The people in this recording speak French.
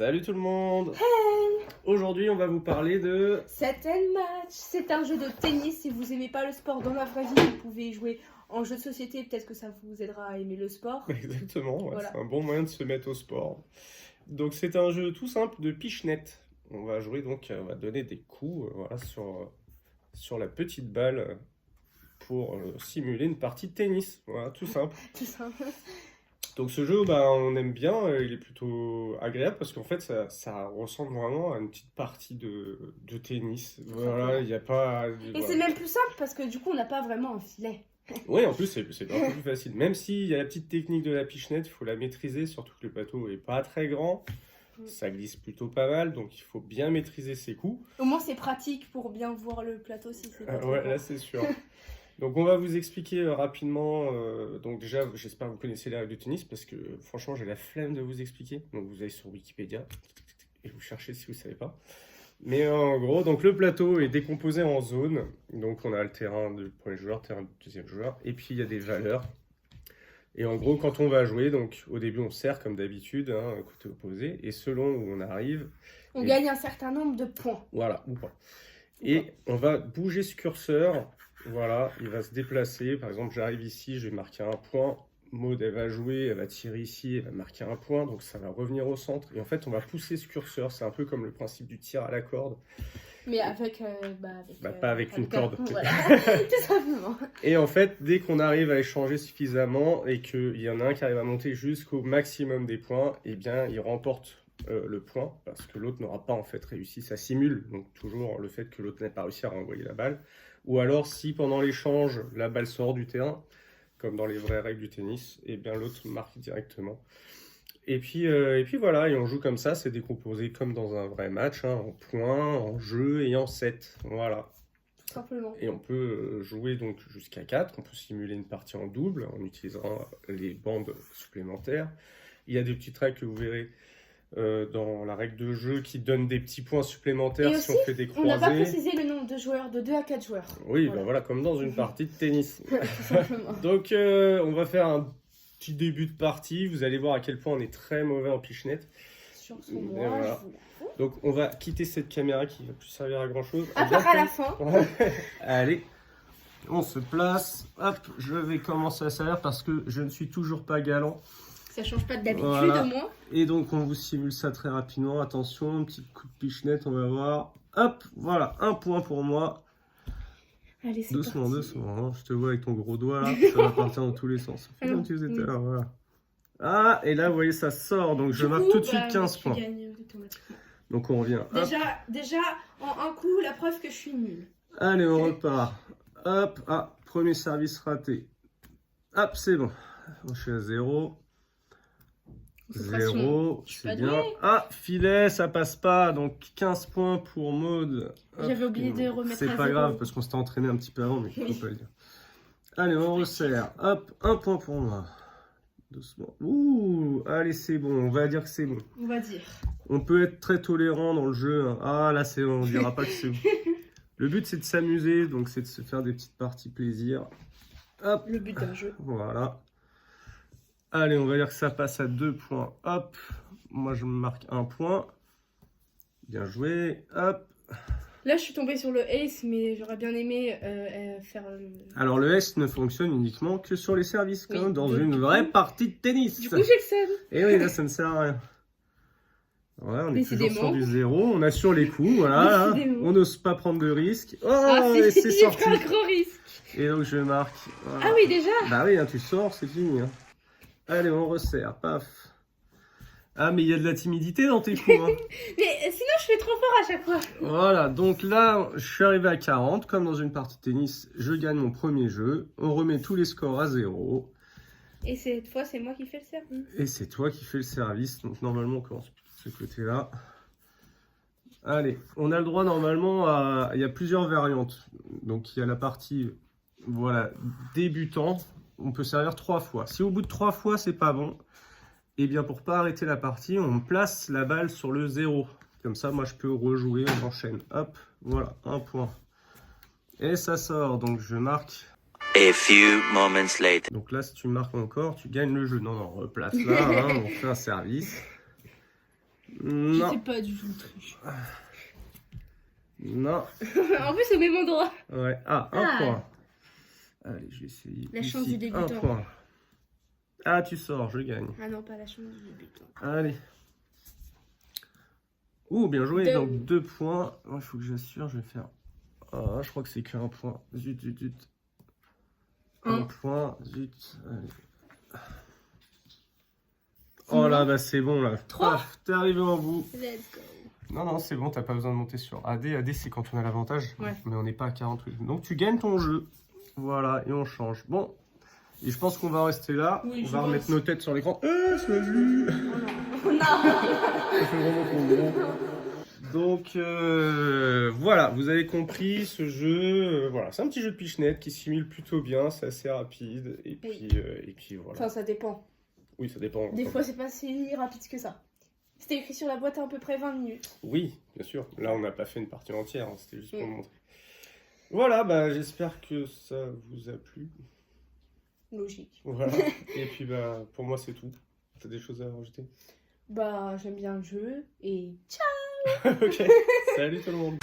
Salut tout le monde. Hey. Aujourd'hui on va vous parler de... Set and Match. C'est un jeu de tennis. Si vous aimez pas le sport dans la vraie vie, vous pouvez y jouer en jeu de société. Peut-être que ça vous aidera à aimer le sport. Exactement, ouais, Voilà. c'est un bon moyen de se mettre au sport. Donc c'est un jeu tout simple de pichenette. On va jouer donc, on va donner des coups voilà, sur la petite balle pour simuler une partie de tennis. Voilà, tout simple. Tout simple. Donc ce jeu, bah, on aime bien, il est plutôt agréable parce qu'en fait ça ressemble vraiment à une petite partie de tennis. Voilà, il n'y a pas... Et voilà. c'est même plus simple parce que du coup, on n'a pas vraiment un filet. Oui, en plus c'est un peu plus facile. Même s'il y a la petite technique de la pichenette, il faut la maîtriser, surtout que le plateau est pas très grand. Ça glisse plutôt pas mal, donc il faut bien maîtriser ses coups. Au moins, c'est pratique pour bien voir le plateau si c'est pas trop Ouais, grand. là c'est sûr. Donc on va vous expliquer rapidement. Donc déjà, j'espère que vous connaissez les règles du tennis parce que franchement, j'ai la flemme de vous expliquer. Donc vous allez sur Wikipédia et vous cherchez si vous ne savez pas. Mais en gros, donc le plateau est décomposé en zones. Donc on a le terrain du premier joueur, le terrain du deuxième joueur, et puis il y a des valeurs. Et en gros, quand on va jouer, donc au début on serre comme d'habitude, hein, côté opposé, et selon où on arrive, On gagne un certain nombre de points. voilà, ou pas. Et on va bouger ce curseur, voilà, il va se déplacer. Par exemple, j'arrive ici, je vais marquer un point. Maud, elle va jouer, elle va tirer ici, elle va marquer un point, donc ça va revenir au centre. Et en fait, on va pousser ce curseur, c'est un peu comme le principe du tir à la corde. Mais avec... pas avec une corde. Voilà, tout simplement. Et en fait, dès qu'on arrive à échanger suffisamment et qu'il y en a un qui arrive à monter jusqu'au maximum des points, eh bien, il remporte le point parce que l'autre n'aura pas en fait réussi. Ça simule donc toujours le fait que l'autre n'ait pas réussi à renvoyer la balle. Ou alors, si pendant l'échange, la balle sort du terrain, comme dans les vraies règles du tennis, eh bien l'autre marque directement. Et puis voilà, et on joue comme ça, c'est décomposé comme dans un vrai match, hein, en points, en jeu et en set. Voilà. Tout simplement. Et on peut jouer donc jusqu'à 4, on peut simuler une partie en double en utilisant les bandes supplémentaires. Il y a des petites règles que vous verrez dans la règle de jeu qui donne des petits points supplémentaires Et si aussi, on fait des on n'a pas croisés. précisé le nombre de joueurs, de 2 à 4 joueurs. Oui, Voilà. ben voilà, comme dans une partie de tennis. Tout simplement. Donc on va faire un petit début de partie, vous allez voir à quel point on est très mauvais en pichenette. Sur son Et moi, voilà. je vous l'avoue. Donc on va quitter cette caméra qui va plus servir à grand chose. À part à la fin. Allez, on se place. Hop, je vais commencer à servir parce que je ne suis toujours pas galant. Ça change pas d'habitude Voilà. au moins. Et donc on vous simule ça très rapidement. Attention, un petit coup de pichenette, on va voir. Hop, voilà, un point pour moi. Allez, c'est Doucement, parti. doucement. Hein. Je te vois avec ton gros doigt là, ça va partir dans tous les sens. Fais comme tu faisais tout à l'heure, voilà. Ah, et là, vous voyez, ça sort. Donc je marque tout de suite 15 points. Tu gagnes automatiquement. Donc on revient. Hop. Déjà, en un coup, la preuve que je suis nulle. Allez, on repart. Hop, ah, premier service raté. Hop, c'est bon. Je suis à 0. 0, Je suis c'est pas bien. douée. Ah, filet, ça passe pas. Donc 15 points pour Maud. Hop, J'avais oublié de remettre à c'est pas 0. grave parce qu'on s'était entraîné un petit peu avant, mais il Oui. faut pas le dire. Allez, on resserre. Hop, un point pour moi. Doucement. Ouh, allez, c'est bon. On va dire que c'est bon. On va dire. On peut être très tolérant dans le jeu. Hein. Ah, là, c'est bon. On dira pas que c'est bon. Le but, c'est de s'amuser. Donc, c'est de se faire des petites parties plaisir. Hop. Le but d'un jeu. Voilà. Allez, on va dire que ça passe à 2 points. Hop. Moi, je me marque 1 point. Bien joué. Hop. Là, je suis tombée sur le ace, mais j'aurais bien aimé faire... Alors, le S ne fonctionne uniquement que sur les services, Oui, comme dans donc, une du vraie coup- partie de tennis. Du coup, j'ai le seum. Et oui, là, ça ne sert à rien. Voilà, on est toujours Décidément. sur du 0. On assure les coups. Voilà. Hein. Décidément. On n'ose pas prendre de risques. Oh, Ah, et c'est j'ai sorti. pris un gros risque. Et donc, je marque. Voilà. Ah oui, déjà. Bah oui, hein, tu sors, c'est fini. Hein. Allez, on resserre. Paf. Ah, mais il y a de la timidité dans tes coups. Hein. Mais sinon, je fais trop fort à chaque fois. Voilà, donc là, je suis arrivé à 40. Comme dans une partie de tennis, je gagne mon premier jeu. On remet tous les scores à 0. Et cette fois, c'est moi qui fais le service. Et c'est toi qui fais le service. Donc normalement, on commence de ce côté-là. Allez, on a le droit normalement à... Il y a plusieurs variantes. Donc il y a la partie, voilà, débutant. On peut servir 3 fois. Si au bout de 3 fois, c'est pas bon, eh bien pour pas arrêter la partie, on place la balle sur le 0. Comme ça, moi, je peux rejouer, on enchaîne. Hop, voilà, 1 point. Et ça sort, donc je marque... A few moments later. Donc là, si tu marques encore, tu gagnes le jeu. Non, non, replace là, hein, on fait un service. Non, C'était pas du tout le triche. non. En plus, au même endroit. Ouais. Ah, un Ah. point. Allez, je vais essayer. La chance ici. du Un débutant. point. Ah, tu sors, je gagne. Ah non, pas la chance du débutant. Allez. Ouh, bien joué. Deux. Donc 2 points. Il faut que j'assure, je vais faire. Ah, je crois que c'est qu'un point. Zut, zut, zut. Un point. Zut. Allez. Oh là, bah c'est bon là. Trois. Paf, t'es arrivé en bout. Let's go. Non, non, c'est bon, t'as pas besoin de monter sur AD. AD, c'est quand on a l'avantage. Ouais. Mais on n'est pas à 48. Donc tu gagnes ton jeu. Voilà, et on change. Bon. Et je pense qu'on va rester là. Oui, On je va pense. remettre nos têtes sur l'écran. C'est vu. Oh non. Ça fait vraiment trop gros. Donc voilà, vous avez compris ce jeu. Voilà, c'est un petit jeu de pichenette qui simule plutôt bien, c'est assez rapide. Et puis voilà. Enfin, ça dépend. Oui, ça dépend. Des fois, c'est pas si rapide que ça. C'était écrit sur la boîte à peu près 20 minutes. Oui, bien sûr. Là, on n'a pas fait une partie entière, hein, c'était juste pour Oui. vous montrer. Voilà, bah j'espère que ça vous a plu. Logique. Voilà. Et puis bah pour moi c'est tout. T'as des choses à rajouter? Bah, j'aime bien le jeu et Ok. Salut tout le monde.